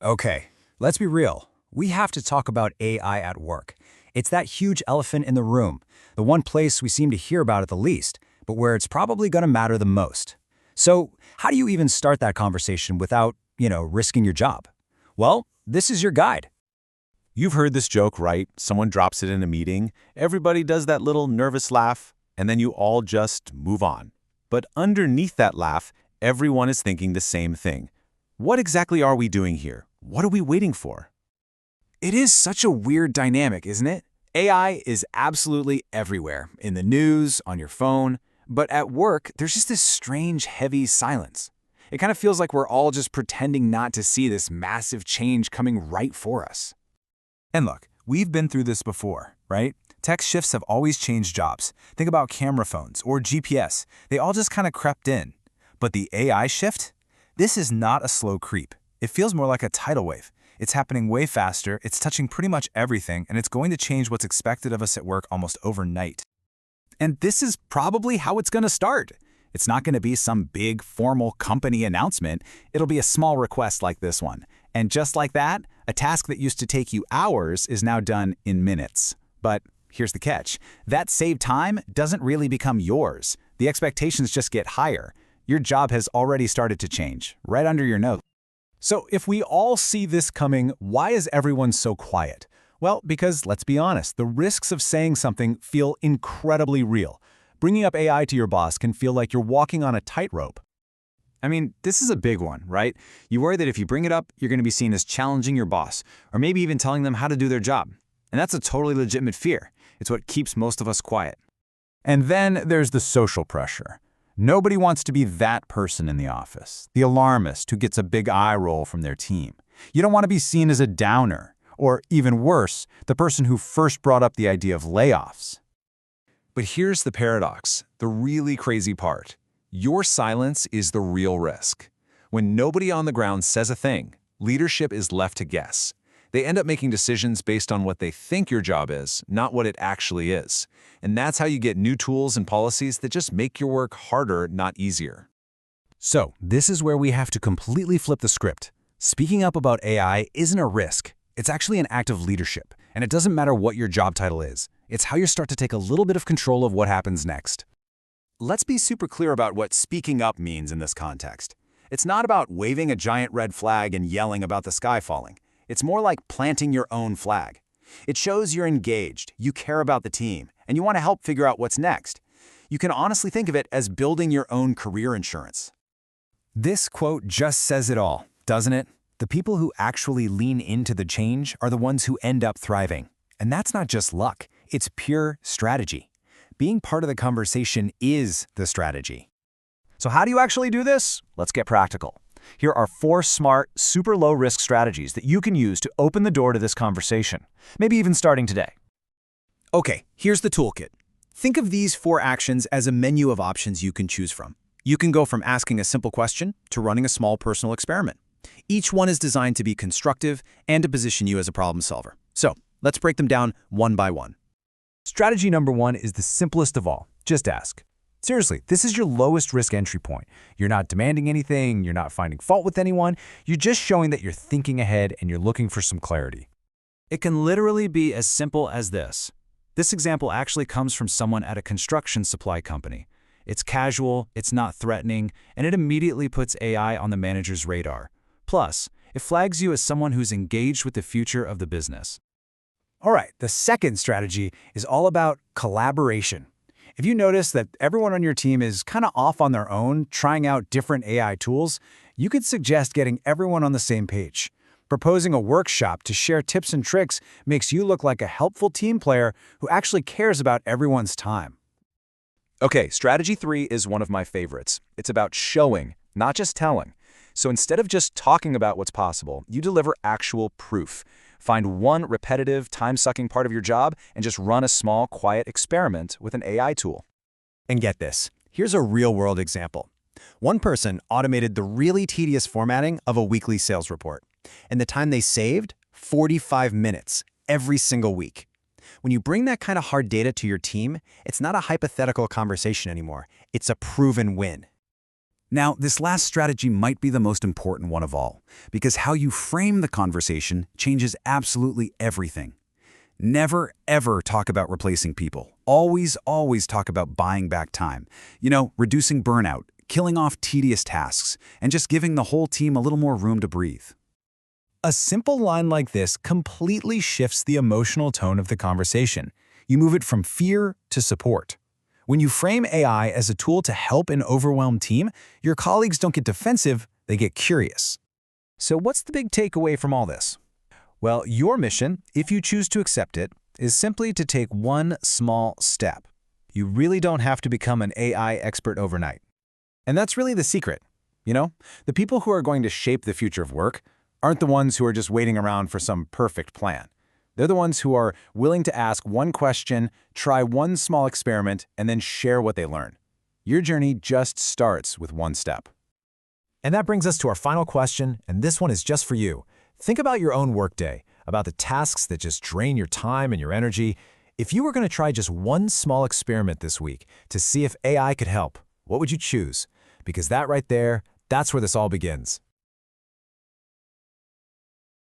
Okay, let's be real. We have to talk about AI at work. It's that huge elephant in the room, the one place we seem to hear about it the least, but where it's probably going to matter the most. So, how do you even start that conversation without, risking your job? Well, this is your guide. You've heard this joke, right? Someone drops it in a meeting, everybody does that little nervous laugh, and then you all just move on. But underneath that laugh, everyone is thinking the same thing. What exactly are we doing here? What are we waiting for? It is such a weird dynamic, isn't it? AI is absolutely everywhere, in the news, on your phone, but at work, there's just this strange, heavy silence. It kind of feels like we're all just pretending not to see this massive change coming right for us. And look, we've been through this before, right? Tech shifts have always changed jobs. Think about camera phones or GPS. They all just kind of crept in. But the AI shift? This is not a slow creep. It feels more like a tidal wave. It's happening way faster, it's touching pretty much everything, and it's going to change what's expected of us at work almost overnight. And this is probably how it's going to start. It's not going to be some big, formal company announcement. It'll be a small request like this one. And just like that, a task that used to take you hours is now done in minutes. But here's the catch. That saved time doesn't really become yours. The expectations just get higher. Your job has already started to change, right under your nose. So, if we all see this coming, why is everyone so quiet? Well, because, let's be honest, the risks of saying something feel incredibly real. Bringing up AI to your boss can feel like you're walking on a tightrope. I mean, this is a big one, right? You worry that if you bring it up, you're going to be seen as challenging your boss, or maybe even telling them how to do their job. And that's a totally legitimate fear. It's what keeps most of us quiet. And then there's the social pressure. Nobody wants to be that person in the office, the alarmist who gets a big eye roll from their team. You don't want to be seen as a downer, or even worse, the person who first brought up the idea of layoffs. But here's the paradox, the really crazy part. Your silence is the real risk. When nobody on the ground says a thing, leadership is left to guess. They end up making decisions based on what they think your job is, not what it actually is. And that's how you get new tools and policies that just make your work harder, not easier. So, this is where we have to completely flip the script. Speaking up about AI isn't a risk. It's actually an act of leadership. And it doesn't matter what your job title is. It's how you start to take a little bit of control of what happens next. Let's be super clear about what speaking up means in this context. It's not about waving a giant red flag and yelling about the sky falling. It's more like planting your own flag. It shows you're engaged, you care about the team, and you want to help figure out what's next. You can honestly think of it as building your own career insurance. This quote just says it all, doesn't it? The people who actually lean into the change are the ones who end up thriving. And that's not just luck, it's pure strategy. Being part of the conversation is the strategy. So how do you actually do this? Let's get practical. Here are 4 smart, super low-risk strategies that you can use to open the door to this conversation, maybe even starting today. Okay, here's the toolkit. Think of these 4 actions as a menu of options you can choose from. You can go from asking a simple question to running a small personal experiment. Each one is designed to be constructive and to position you as a problem solver. So, let's break them down one by one. Strategy number 1 is the simplest of all. Just ask. Seriously, this is your lowest risk entry point. You're not demanding anything, you're not finding fault with anyone, you're just showing that you're thinking ahead and you're looking for some clarity. It can literally be as simple as this. This example actually comes from someone at a construction supply company. It's casual, it's not threatening, and it immediately puts AI on the manager's radar. Plus, it flags you as someone who's engaged with the future of the business. All right, the second strategy is all about collaboration. If you notice that everyone on your team is kind of off on their own, trying out different AI tools, you could suggest getting everyone on the same page. Proposing a workshop to share tips and tricks makes you look like a helpful team player who actually cares about everyone's time. Okay, strategy 3 is one of my favorites. It's about showing, not just telling. So instead of just talking about what's possible, you deliver actual proof. Find one repetitive, time-sucking part of your job and just run a small, quiet experiment with an AI tool. And get this, here's a real-world example. One person automated the really tedious formatting of a weekly sales report. And the time they saved? 45 minutes, every single week. When you bring that kind of hard data to your team, it's not a hypothetical conversation anymore. It's a proven win. Now, this last strategy might be the most important one of all, because how you frame the conversation changes absolutely everything. Never, ever talk about replacing people. Always, always talk about buying back time. Reducing burnout, killing off tedious tasks, and just giving the whole team a little more room to breathe. A simple line like this completely shifts the emotional tone of the conversation. You move it from fear to support. When you frame AI as a tool to help an overwhelmed team, your colleagues don't get defensive, they get curious. So what's the big takeaway from all this? Well, your mission, if you choose to accept it, is simply to take one small step. You really don't have to become an AI expert overnight. And that's really the secret. The people who are going to shape the future of work aren't the ones who are just waiting around for some perfect plan. They're the ones who are willing to ask one question, try one small experiment, and then share what they learn. Your journey just starts with one step. And that brings us to our final question, and this one is just for you. Think about your own workday, about the tasks that just drain your time and your energy. If you were going to try just one small experiment this week to see if AI could help, what would you choose? Because that right there, that's where this all begins.